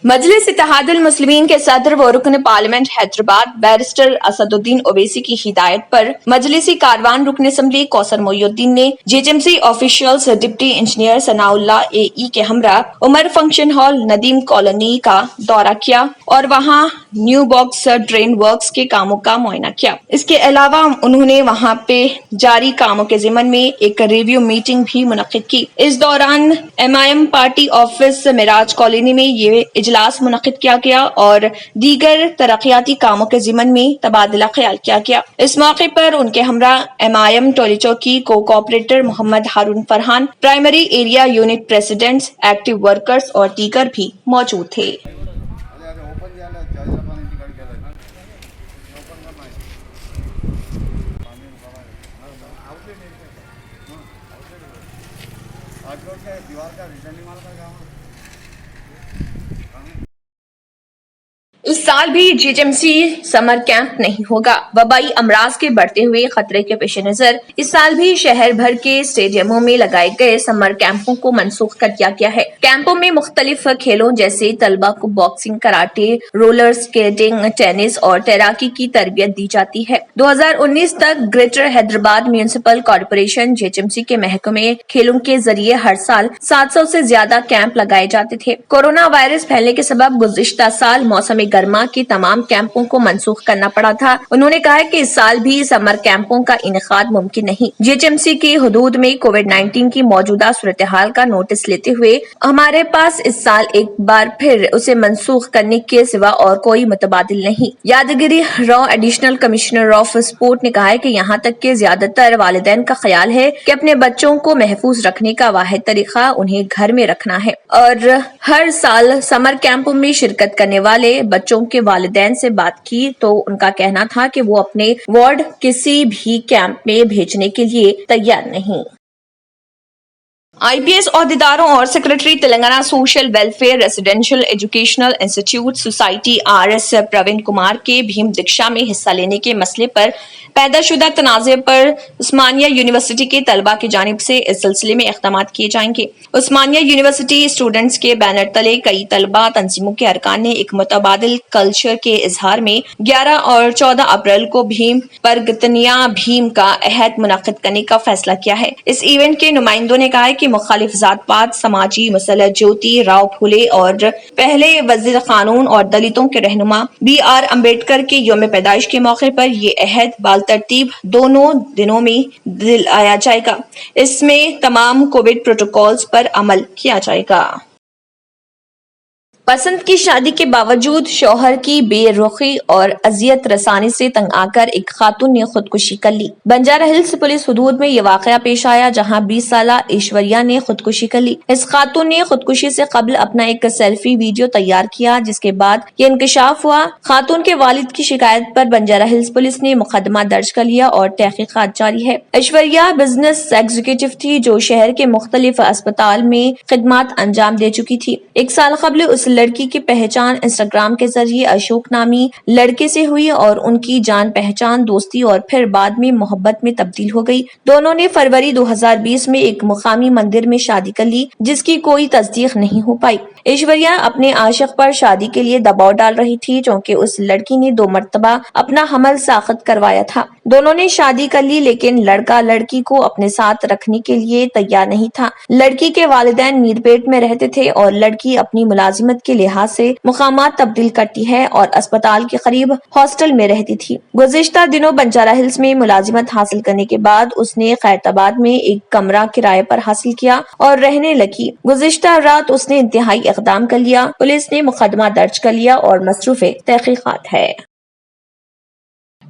मजलिस इत्तेहादुल मुस्लिमीन के सदर व रुकन पार्लियामेंट हैदराबाद बैरिस्टर असदुद्दीन ओवैसी की हिदायत पर मजलिसी कारवान रुकन असम्बली कौसर मोइनुद्दीन ने JHMC officials deputy engineer Sanaullah AE के Humera Umar function hall Nadeem colony का दौरा किया और वहां न्यू बॉक्स ड्रेन वर्क्स के कामों का मुआयना किया। इसके अलावा उन्होंने वहां पे जारी कामों के जिम्मन में एक रिव्यू मीटिंग भी मुनक्किद की। इस दौरान MIM party office Miraj colony में ये इजलास मुनक्किद किया गया और दीगर तरक्याती कामों के जिम्मन में तबादला ख्याल किया गया। इस मौके पर उनके हमरा MIM टोलीचौकी को corporator Mohammed Haroon Farhan, primary area unit presidents, active workers और दीगर भी मौजूद थे। दीवार का रिटर्निंग वाला का काम इस साल भी जेएचएमसी समर कैंप नहीं होगा। वबाई अमराज के बढ़ते हुए खतरे के पेश नजर इस साल भी शहर भर के स्टेडियमों में लगाए गए समर कैंपों को मनसूख कर दिया गया है। कैंपों में मुख्तलिफ खेलों जैसे तलबा को boxing, karate, roller skating, tennis और तैराकी की तरबियत दी जाती है। 2019 तक greater Hyderabad municipal corporation JHMC के महकमे खेलों के जरिए हर साल 700 से ज्यादा कैंप लगाए जाते थे। कोरोना वायरस फैलने के सबब गुज़िश्ता साल मौसम गर्मा के तमाम कैंपों को मनसूख करना पड़ा था। उन्होंने कहा कि इस साल भी समर कैंपों का इनेकाद मुमकिन नहीं। जेएचएमसी की हुदूद में कोविड-19 की मौजूदा सूरत हाल का नोटिस लेते हुए हमारे पास इस साल एक बार फिर उसे मनसूख करने के सिवा और कोई मुतबादिल नहीं। Yadagiri Rao additional commissioner of sport ने कहा है कि यहाँ तक के ज्यादातर वालिदैन का ख्याल है कि अपने बच्चों को महफूज रखने का वाहिद तरीका उन्हें घर में रखना है और हर साल समर कैंपों में शिरकत करने वाले बच्चों के वालिदैन से बात की तो उनका कहना था कि वो अपने वार्ड किसी भी कैंप में भेजने के लिए तैयार नहीं। IPS ओहदेदारों और secretary Telangana social welfare residential educational institute society RS Praveen Kumar के भीम दीक्षा में हिस्सा लेने के मसले पर पैदाशुदा तनाज़े पर उस्मानिया यूनिवर्सिटी के तलबा की जानिब से इस सिलसिले में इक़दामात किए जाएंगे। उस्मानिया यूनिवर्सिटी स्टूडेंट्स के बैनर तले कई तलबा तंजीमों के अरकान ने एक मुतबादिल कल्चर के इजहार में 11 और 14 अप्रैल को भीम पर गतनिया भीम का अहद मुनक़िद करने का फैसला किया है। इस इवेंट के नुमाइंदों ने कहा है कि मुखालिफ जात-पात, समाजी मसला ज्योति राव फुले और पहले वजीर कानून और दलितों के रहनुमा BR अम्बेडकर के यौम पैदाइश के मौके पर ये अहद बाल तरतीब दोनों दिनों में दिलाया जाएगा। इसमें तमाम कोविड प्रोटोकॉल्स पर अमल किया जाएगा। पसंद की शादी के बावजूद शौहर की बेरुखी और अजियत रसानी से तंग आकर एक खातून ने खुदकुशी कर ली। बंजारा हिल्स पुलिस हुदूद में ये वाकया पेश आया जहां 20 साला ऐश्वर्या ने खुदकुशी कर ली। इस खातून ने खुदकुशी से कबल अपना एक सेल्फी वीडियो तैयार किया जिसके बाद ये इंकशाफ हुआ। खातून के वालिद की शिकायत पर बंजारा हिल्स पुलिस ने मुकदमा दर्ज कर लिया और तहकीकात जारी है। ऐश्वर्या बिजनेस एग्जीक्यूटिव थी जो शहर के मुख्तलिफ अस्पताल में खिदमात अंजाम दे चुकी थी। एक साल कबल उस लड़की की पहचान इंस्टाग्राम के जरिए अशोक नामी लड़के से हुई और उनकी जान पहचान, दोस्ती और फिर बाद में मोहब्बत में तब्दील हो गई। दोनों ने फरवरी 2020 में एक मुकामी मंदिर में शादी कर ली जिसकी कोई तस्दीक नहीं हो पाई। ऐश्वर्या अपने आशिक पर शादी के लिए दबाव डाल रही थी क्योंकि उस लड़की ने 2 मरतबा अपना हमल साखत करवाया था। दोनों ने शादी कर ली लेकिन लड़का लड़की को अपने साथ रखने के लिए तैयार नहीं था। लड़की के वालिदैन मीरपेट में रहते थे और लड़की अपनी मुलाजिमत के लिहाज से मुकामात तब्दील करती है और अस्पताल के करीब हॉस्टल में रहती थी। गुज़िश्ता दिनों बंजारा हिल्स में मुलाजिमत हासिल करने के बाद उसने खैरताबाद में एक कमरा किराए पर हासिल किया और रहने लगी। गुज़िश्ता रात उसने इंतहाई इक़दाम कर लिया। पुलिस ने मुकदमा दर्ज कर लिया और मसरूफ़े तहकीकात है।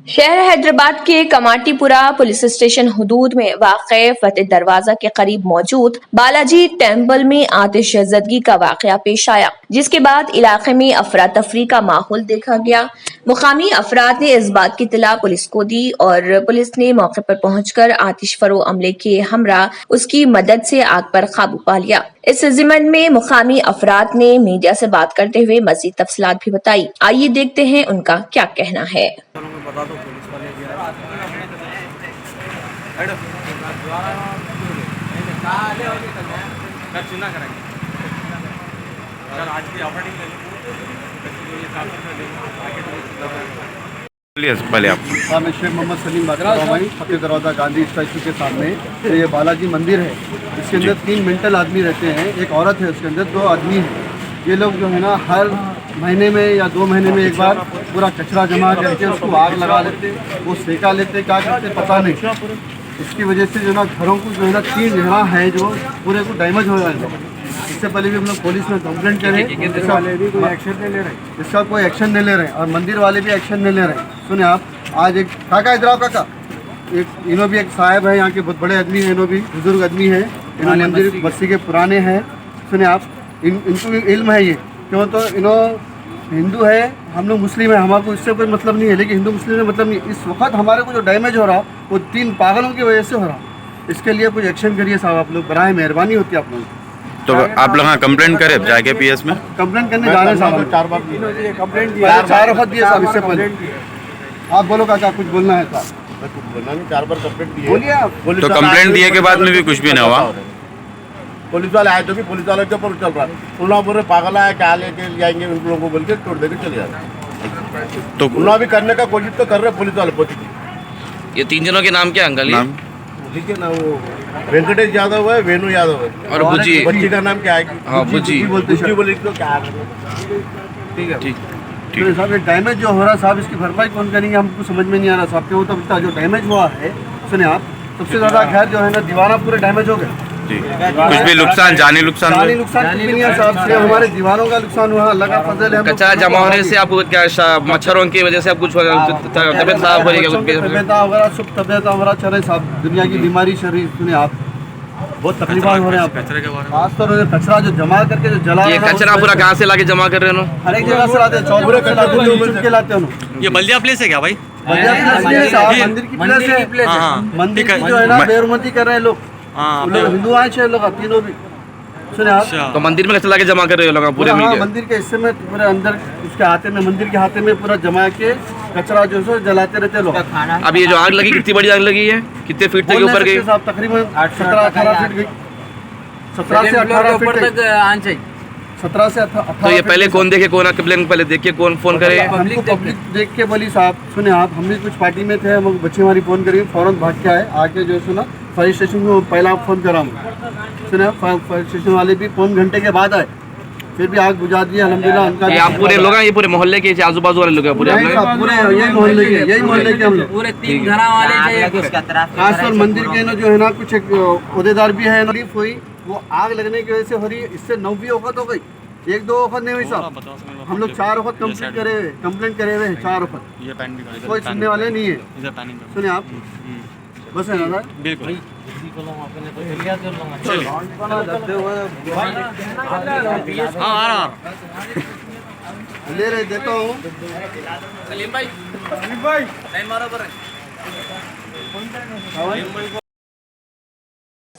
शहर हैदराबाद के कमाटीपुरा पुलिस स्टेशन हुदूद में वाक़े फतेह दरवाजा के करीब मौजूद बालाजी टेम्पल में आतिशज़दगी का वाक़या पेश आया जिसके बाद इलाके में अफरा तफरी का माहौल देखा गया। मुकामी अफराद ने इस बात की इत्तला पुलिस को दी और पुलिस ने मौके पर पहुंचकर आतिश फरो अमले के हमरा उसकी मदद से आग पर काबू पा लिया। इस ज़िमन में मुकामी अफराद ने मीडिया से बात करते हुए मज़ीद तफसीलात भी बताई। आइए देखते हैं उनका क्या कहना है। बता दो पुलिस वाले आज की ऑपरेटिंग बोलिए पहले आप। हाँ, मैं शेख मोहम्मद सलीम बात कर रहा हूँ भाई, फतेह दरवाज़ा गांधी स्टैचू के सामने। तो ये बालाजी मंदिर है, इसके अंदर 3 मेंटल आदमी रहते हैं, एक औरत है, उसके अंदर 2 आदमी हैं। ये लोग जो है ना हर महीने में या 2 महीने में एक बार पूरा कचरा जमा करके उसको आग लगा लेते, वो सेका लेते, क्या करते पता नहीं। इसकी वजह से जो ना घरों को जो है ना 3 जगह है जो पूरे को डैमेज हो रहा है। इससे पहले भी हम लोग पुलिस में कंप्लेंट करें, इसका कोई एक्शन नहीं ले रहे, इसका कोई एक्शन नहीं ले रहे, और मंदिर वाले भी एक्शन नहीं ले रहे। सुने आप, आज एक काका इधर आओ काका, एक इन्हों भी एक साहब है यहाँ के, बहुत बड़े आदमी हैं, इन्हों भी बुजुर्ग आदमी है, इन्हों मंदिर बस्ती के पुराने हैं। सुने आप, इनको भी इल्म है ये, क्यों तो इन्हों हिंदू है, हम लोग मुस्लिम है, हमारे इससे कोई मतलब नहीं है, लेकिन हिंदू मुस्लिम से मतलब नहीं। इस वक्त हमारे को जो डैमेज हो रहा वो 3 पागलों की वजह से हो रहा। इसके लिए कुछ एक्शन करिए साहब, आप लोग बराए मेहरबानी होती है आप लोग। तो आप लोग हाँ कंप्लेंट करें जाके पीएस में? कंप्लेंट करने जा रहे हैं साहब, 4 बार कंप्लेंट दिया, 4 वक्त दिए साहब इससे पहले। आप बोलो काका, कुछ बोलना है साहब? कुछ बोलना नहीं, 4 बार कंप्लेंट दिए। बोलिए आप। तो कंप्लेंट दिए के बाद में भी कुछ भी नहीं हुआ? पुलिस वाले आए तो भी पुलिस वाले के ऊपर चल रहा है, उन लोग बोल रहे पागल है, क्या लेके जाएंगे उन लोगों को बोल के तोड़ देके चले जाते। तो उन लोग भी करने का कोशिश तो कर रहे पुलिस वाले पॉजिटिव। ये 3 जनों के नाम क्या अंकल? नाम ठीक है ना, वो वेंकटेश यादव है, वेणु यादव है, और बुज्जी। बच्ची का नाम क्या है? हाँ, बुज्जी बुज्जी बोले तो क्या है? ठीक है, ठीक तो साहब ये डैमेज जो हो रहा है साहब, इसकी भरपाई कौन करेंगे हमको समझ में नहीं आ रहा साहब। क्यों तो इतना जो डैमेज हुआ है, सुने आप, सबसे ज़्यादा घर जो है ना दीवारा पूरे डैमेज हो गए। जी, कुछ भी नुकसान, जानी नुकसान जानी नुकसान कुछ भी नहीं है साहब, सिर्फ हमारे दीवारों का नुकसान हुआ, अल्लाह का फजल है। हम लोग कचरा जमा होने से आपको क्या मच्छरों की वजह से आप कुछ तबियत खराब हो रही है? तबियत वगैरह सब तबियत वगैरह चल रही साहब, दुनिया की बीमारी चल रही। सुने आप, बहुत तकलीफान हो रहे हैं आप। खासतौर से कचरा जो जमा करके जो जला ये कचरा पूरा कहाँ से लाके जमा कर रहे हो? हर एक जगह से लाते हैं, चौक से लाते हैं, चुप के लाते हैं। ये बल्दिया प्लेस है क्या भाई? मंदिर की प्लेस है, मंदिर की जो है ना बेरुमती कर रहे हैं लोग, लोग हिंदू आए छे लोग तीनों भी। सुने आप, तो मंदिर में कचरा लाके जमा कर रहे हो लोग पूरे हाँ, मिलके? मंदिर के हिस्से में पूरे अंदर उसके हाथे में, मंदिर के हाथे में पूरा जमा के कचरा जो है जलाते रहते लोग। अब ये जो आग लगी कितनी बड़ी आग लगी है? कितने फीट तक ऊपर गई? साहब तकरीबन 17-18 फीट गई, 17 से 18 फीट तक आन चाहिए, 17 से 18। तो ये पहले कौन देखे, कौन कंप्लेन पहले देख के कौन फोन करे? हमको पब्लिक देख के बोली साहब। सुने आप, हम भी कुछ पार्टी में थे, हम बच्चे हमारी फ़ोन करी, फ़ौरन भाग के आए, आके जो है सुना फायर स्टेशन को पहला फ़ोन करा हम। सुने फायर स्टेशन वाले भी 5 घंटे के बाद आए, फिर भी आग बुझा दी अल्हम्दुलिल्लाह। उनका ये आप पूरे लोग हैं, ये पूरे मोहल्ले के आजू बाजू वाले लोग हैं पूरे? नहीं साहब, पूरे यही मोहल्ले के हम लोग पूरे 3 घरा वाले खासतौर मंदिर के ना जो है ना कुछ एक ओहदेदार भी है, तकलीफ हुई, वो आग लगने की वजह से हो रही है। इससे 9 वक्त हो गई, 1-2 वक्त नहीं हुई साहब, हम लोग 4 वक्त कंप्लेंट करे हुए हैं, 4 वक्त, कोई सुनने वाले नहीं है। सुने आप, बस है ना बिल्कुल। हाँ आ रहा ले रहे, देता हूँ। सलीम भाई नहीं मारो पर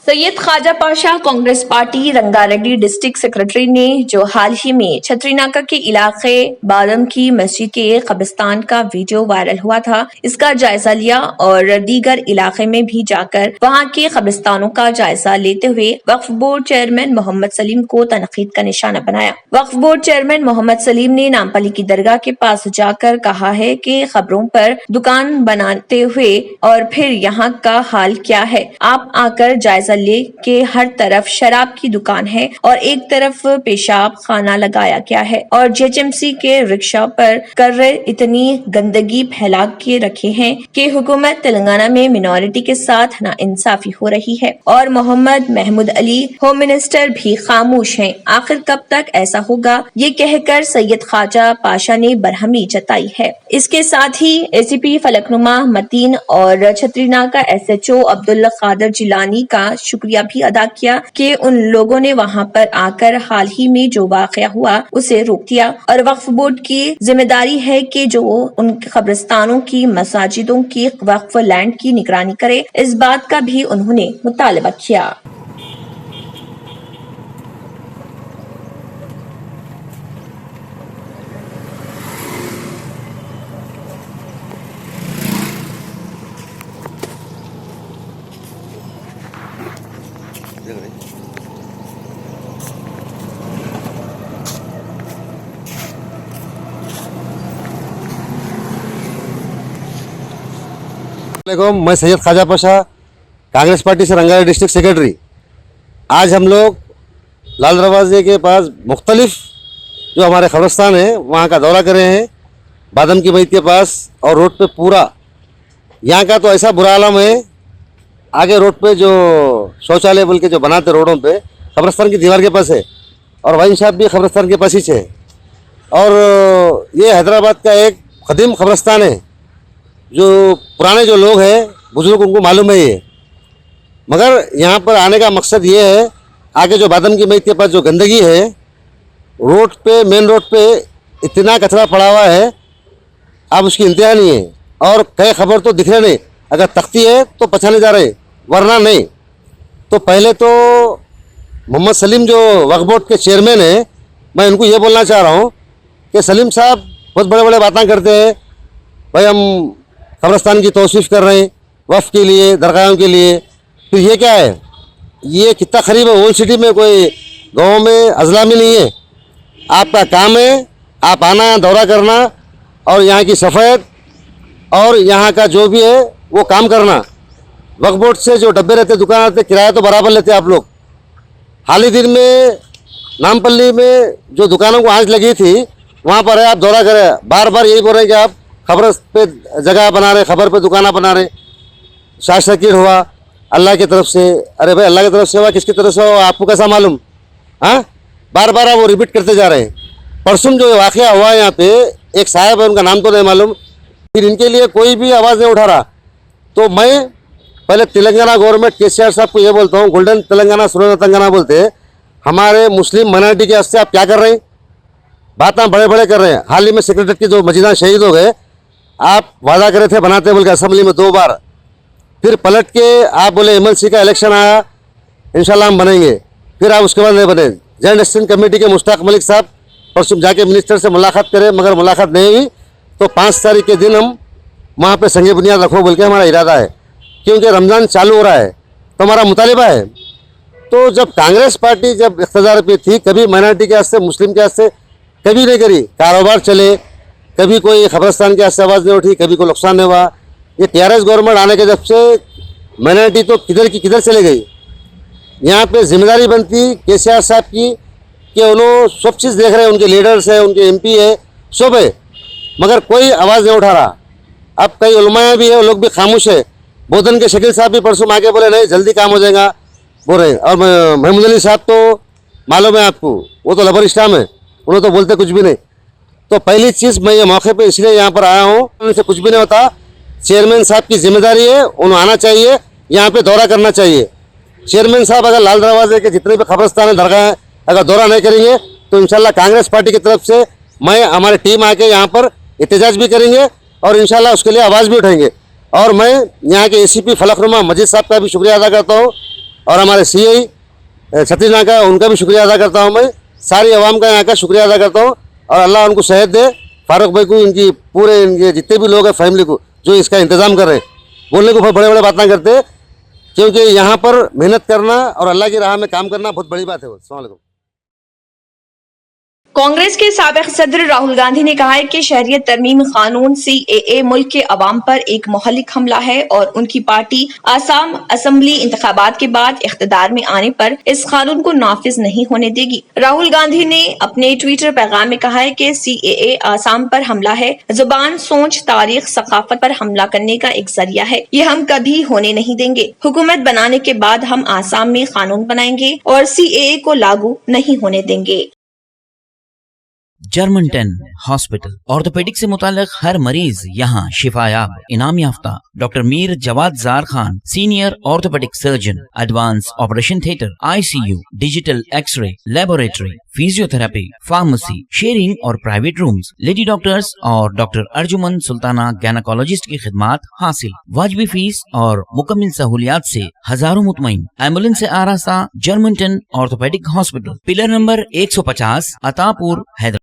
Syed Khwaja Pasha Congress party Rangareddy district secretary ने जो हाल ही में छतरीनाका के इलाके बादम की मस्जिद के कब्रिस्तान का वीडियो वायरल हुआ था, इसका जायजा लिया और दीगर इलाके में भी जाकर वहां के कब्रिस्तानों का जायजा लेते हुए वक्फ बोर्ड चेयरमैन मोहम्मद सलीम को तनकीद का निशाना बनाया। वक्फ बोर्ड चेयरमैन मोहम्मद सलीम ने नामपली की दरगाह के पास जाकर कहा है कि खबरों पर दुकान बनाते हुए और फिर यहाँ का हाल क्या है, आप आकर जायजा ले के हर तरफ शराब की दुकान है और एक तरफ पेशाब खाना लगाया गया है और जेएचएमसी के रिक्शा पर कर्रे इतनी गंदगी फैला के रखे हैं कि हुकूमत तेलंगाना में मिनॉरिटी के साथ नाइंसाफी हो रही है और मोहम्मद महमूद अली होम मिनिस्टर भी खामोश हैं। आखिर कब तक ऐसा होगा, ये कहकर सैयद ख्वाजा पाशा ने बरहमी जताई है। इसके साथ ही एसीपी फलकनुमा मतीन और छतरीनाका एसएचओ अब्दुल कादिर जिलानी का शुक्रिया भी अदा किया कि उन लोगों ने वहां पर आकर हाल ही में जो वाकया हुआ उसे रोक दिया और वक्फ बोर्ड की जिम्मेदारी है कि जो उन कब्रिस्तानों की, मसाजिदों की, वक्फ लैंड की निगरानी करे। इस बात का भी उन्होंने मुतालबा किया। वालेकुम, मैं सैयद ख्वाजा पाशा, कांग्रेस पार्टी से रंगारेड्डी डिस्ट्रिक्ट सेक्रेटरी। आज हम लोग लाल दरवाजे के पास मुख्तलिफ जो हमारे कब्रिस्तान है वहाँ का दौरा कर रहे हैं, बादम की मईद के पास और रोड पे पूरा यहाँ का तो ऐसा बुरा आलम है। आगे रोड पे जो शौचालय बोल के जो बनाते रोडों पे कब्रिस्तान की दीवार के पास है और वाइन शॉप भी कब्रिस्तान के पास ही है। और ये हैदराबाद का एक कदीम कब्रिस्तान है, जो पुराने जो लोग हैं बुजुर्ग उनको मालूम है ये। मगर यहाँ पर आने का मकसद ये है, आगे जो बादम की मईद के पास जो गंदगी है रोड पे, मेन रोड पे इतना कचरा पड़ा हुआ है, अब उसकी इंतहा नहीं है। और कई खबर तो दिख रहे नहीं, अगर तख्ती है तो पहचाने जा रहे, वरना नहीं। तो पहले तो मोहम्मद सलीम जो वक्फ बोर्ड के चेयरमैन हैं, मैं उनको ये बोलना चाह रहा हूँ कि सलीम साहब बहुत बड़े बड़े बातें करते हैं, भाई हम कब्रिस्तान की तौसीफ़ कर रहे हैं वफ़ के लिए, दरगाहों के लिए। फिर ये क्या है, ये कितना करीब है, ओल्ड सिटी में कोई गाँव में अजला में नहीं है। आपका काम है आप आना, दौरा करना और यहाँ की सफ़ाई और यहाँ का जो भी है वो काम करना। वक्फ बोर्ड से जो डब्बे रहते, दुकान आते, किराया तो बराबर लेते आप लोग। हाल ही दिन में नामपल्ली में जो दुकानों को आंच लगी थी वहाँ पर है, आप दौरा करें, बार बार यही बोल रहे हैं कि आप खबर पे जगह बना रहे, खबर पे दुकाना बना रहे। शॉर्ट सर्किट हुआ अल्लाह की तरफ से। अरे भाई अल्लाह की तरफ से हुआ, किसकी तरफ से हुआ आपको कैसा मालूम? हाँ, बार बार आप वो रिपीट करते जा रहे हैं। परसों जो वाक़या हुआ यहाँ पे, एक साहब है, उनका नाम तो नहीं मालूम, फिर इनके लिए कोई भी आवाज़ नहीं उठा रहा। तो मैं पहले तेलंगाना गवर्नमेंट केसीआर साहब को ये बोलता हूँ, गोल्डन तेलंगाना सुनहरा तेलंगाना बोलते हैं, हमारे मुस्लिम माइनॉरिटी के हस्ते आप क्या कर रहे हैं? बातें बड़े बड़े कर रहे हैं। हाल ही में सेक्रेटरी के जो मजीदा शहीद हो गए, आप वादा करे थे बनाते बोल के असेंबली में 2 बार, फिर पलट के आप बोले MLC का इलेक्शन आया इंशाल्लाह हम बनेंगे, फिर आप उसके बाद नहीं बने। जॉइंट एक्शन कमेटी के मुश्ताक मलिक साहब परसों जाके मिनिस्टर से मुलाकात करें, मगर मुलाकात नहीं हुई। तो 5 तारीख के दिन हम वहाँ पे संगे बुनियाद रखो बोल के हमारा इरादा है, क्योंकि रमज़ान चालू हो रहा है तो हमारा मुतालिबा है। तो जब कांग्रेस पार्टी जब इक़्तिदार पे थी, कभी माइनॉरिटी के हस्ते, मुस्लिम के हस्ते कभी नहीं करी, कारोबार चले, कभी कोई कब्रिस्तान के हस्ते आवाज़ नहीं उठी, कभी कोई नुकसान नहीं हुआ। ये TRS गवर्नमेंट आने के जब से माइनॉरिटी तो किधर की किधर चले गई। यहाँ पे जिम्मेदारी बनती केसीआर साहब की कि उन्होंने सब चीज़ देख रहे हैं, उनके लीडर्स है, उनके MP है, सब है, मगर कोई आवाज़ नहीं उठा रहा। अब कई उलमाया भी है, वो लोग भी खामोश है। बोधन के शकील साहब भी परसों आगे बोले नहीं जल्दी काम हो जाएगा बोल रहे हैं। और महमूद अली साहब तो मालूम है आपको, वो तो लबर इस्लाम है, उन्होंने तो बोलते कुछ भी नहीं। तो पहली चीज़ मैं ये मौके पे इसलिए यहाँ पर आया हूँ, उनसे कुछ भी नहीं होता। चेयरमैन साहब की जिम्मेदारी है, उन्हें आना चाहिए, यहाँ पे दौरा करना चाहिए। चेयरमैन साहब अगर लाल दरवाजे के जितने भी कब्रिस्तान है, दरगाह है, अगर दौरा नहीं करेंगे तो इंशाल्लाह कांग्रेस पार्टी की तरफ से मैं, हमारी टीम आके यहाँ पर एहतजाज भी करेंगे और इंशाल्लाह उसके लिए आवाज़ भी उठाएंगे। और मैं यहाँ के ACP फलकनुमा मजीद साहब का भी शुक्रिया अदा करता हूँ और हमारे CI छत्तीसगढ़ का उनका भी शुक्रिया अदा करता हूँ। मैं सारी आवाम का यहाँ का शुक्रिया अदा करता हूँ और अल्लाह उनको सेहत दे, फारूक भाई को, इनकी पूरे इनके जितने भी लोग हैं फैमिली को जो इसका इंतज़ाम कर रहे हैं। बोलने को बहुत बड़े बड़े बातें करते हैं, क्योंकि यहाँ पर मेहनत करना और अल्लाह की राह में काम करना बहुत बड़ी बात है। अस्सलाम वालेकुम। कांग्रेस के साबिक सदर राहुल गांधी ने कहा है कि शहरियत तरमीम कानून CAA मुल्क के अवाम पर एक मोहलिक हमला है और उनकी पार्टी आसाम असेंबली इंतखाबात के बाद इख्तिदार में आने पर इस कानून को नाफिज नहीं होने देगी। राहुल गांधी ने अपने ट्विटर पैगाम में कहा है कि CAA आसाम पर हमला है, जुबान, सोच, तारीख, सकाफत पर हमला करने का एक जरिया है। ये हम कभी होने नहीं देंगे। हुकूमत बनाने के बाद हम आसाम में कानून बनाएंगे और CAA को लागू नहीं होने देंगे। जर्मन 10 हॉस्पिटल ऑर्थोपेडिक से मुताल्लिक हर मरीज यहाँ शिफायाब। इनाम याफ्ता doctor Mir Jawad Zar Khan, senior orthopaedic surgeon, advance operation theatre, ICU, digital x-ray, laboratory, physiotherapy, pharmacy, sharing और प्राइवेट रूम्स, लेडी डॉक्टर्स और डॉक्टर अर्जुमन सुल्ताना गैनाकोलॉजिस्ट की खिदमात हासिल। वाजबी फीस और मुकम्मल सहूलियात से हजारों मुतमईन। एम्बुलेंस से आरास्ता German 10 orthopaedic hospital, pillar number 150, Attapur, Hyderabad.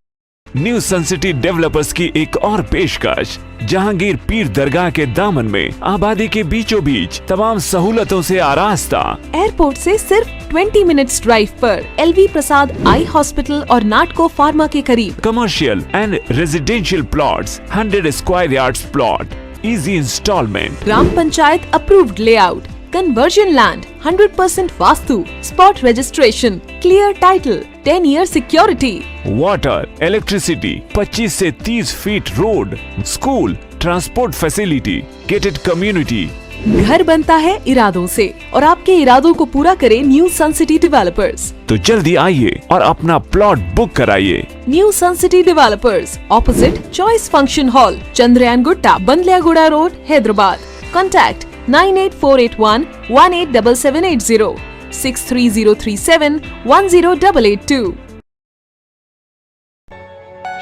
New sun city developers की एक और पेशकश, जहांगीर पीर दरगाह के दामन में आबादी के बीचों बीच तमाम सहूलतों से आरास्ता। एयरपोर्ट से सिर्फ 20 मिनट्स ड्राइव पर LV प्रसाद आई हॉस्पिटल और नाटको फार्मा के करीब। Commercial and residential plots, 100 square yards plot, easy instalment. Gram panchayat approved layout, conversion land, 100% vastu, spot registration, clear title, 10 year security. Water, electricity, 25 से 30 feet road, school, transport facility, gated community. घर बनता है इरादों से और आपके इरादों को पूरा करे न्यू सन सिटी डेवलपर्स। तो जल्दी आइए और अपना प्लॉट बुक कराइए। New sun city developers, opposite choice function hall, Chandrayangutta, Bandlaguda road, Hyderabad. Contact 98481 187780 63037 10882।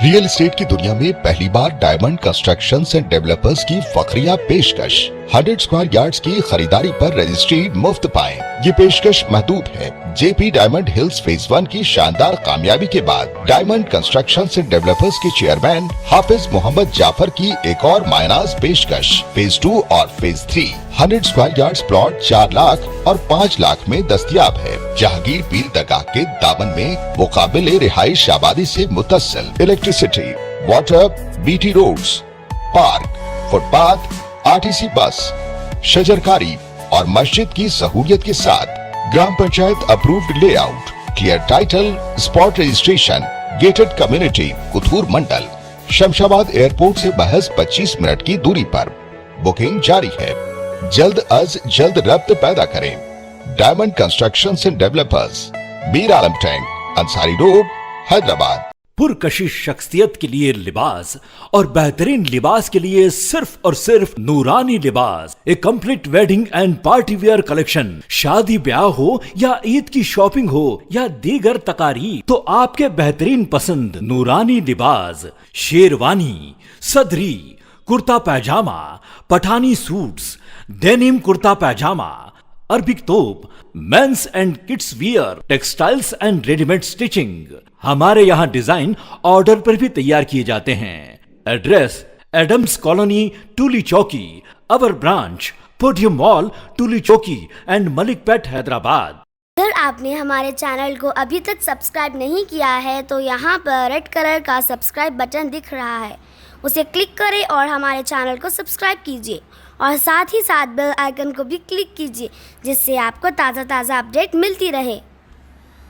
Real estate की दुनिया में पहली बार डायमंड कंस्ट्रक्शंस एंड डेवलपर्स की फखरिया पेशकश। 100 स्क्वायर यार्ड्स की खरीदारी पर रजिस्ट्री मुफ्त पाएं। ये पेशकश महदूद है। जेपी डायमंड हिल्स फेज 1 की शानदार कामयाबी के बाद डायमंड कंस्ट्रक्शंस एंड डेवलपर्स के चेयरमैन हाफिज मोहम्मद जाफर की एक और मायनाज पेशकश। फेज 2 और phase 3 100 square yards plot 4 lakh और 5 लाख में दस्तयाब है। जहांगीर पीर दरगाह के दामन में मुकाबिले रिहाइश आबादी से मुतस्सिल। Electricity, water, BT roads, park, footpath, RTC bus, शजरकारी और मस्जिद की सहूलियत के साथ ग्राम panchayat approved layout, clear title, spot registration, gated community, Kothur mandal, Shamshabad airport से महज 25 मिनट की दूरी पर। बुकिंग जारी है। जल्द अज जल्द रब्त पैदा करें। Diamond constructions and developers, Mir Alam tank, Ansari road, Hyderabad. पुरकशिश शख्सियत के लिए लिबास और बेहतरीन लिबास के लिए सिर्फ और सिर्फ Noorani Libas, a complete wedding and party wear collection. शादी ब्याह हो या ईद की शॉपिंग हो या दीगर तकारीब, तो आपके बेहतरीन पसंद नूरानी लिबास, शेरवानी, सदरी, kurta pyjama, Pathani suits, denim kurta pyjama, Arabic thobe, men's and kids wear, textiles and readymade stitching. हमारे यहाँ डिजाइन ऑर्डर पर भी तैयार किए जाते हैं। एड्रेस एडम्स कॉलोनी, टूली चौकी। अवर ब्रांच पोडियम मॉल, टूली चौकी एंड मलिकपेट, हैदराबाद। अगर आपने हमारे चैनल को अभी तक सब्सक्राइब नहीं किया है तो यहाँ पर रेड कलर का सब्सक्राइब बटन दिख रहा है, उसे क्लिक करें और हमारे चैनल को सब्सक्राइब कीजिए और साथ ही साथ बेल आइकन को भी क्लिक कीजिए, जिससे आपको ताज़ा अपडेट मिलती रहे।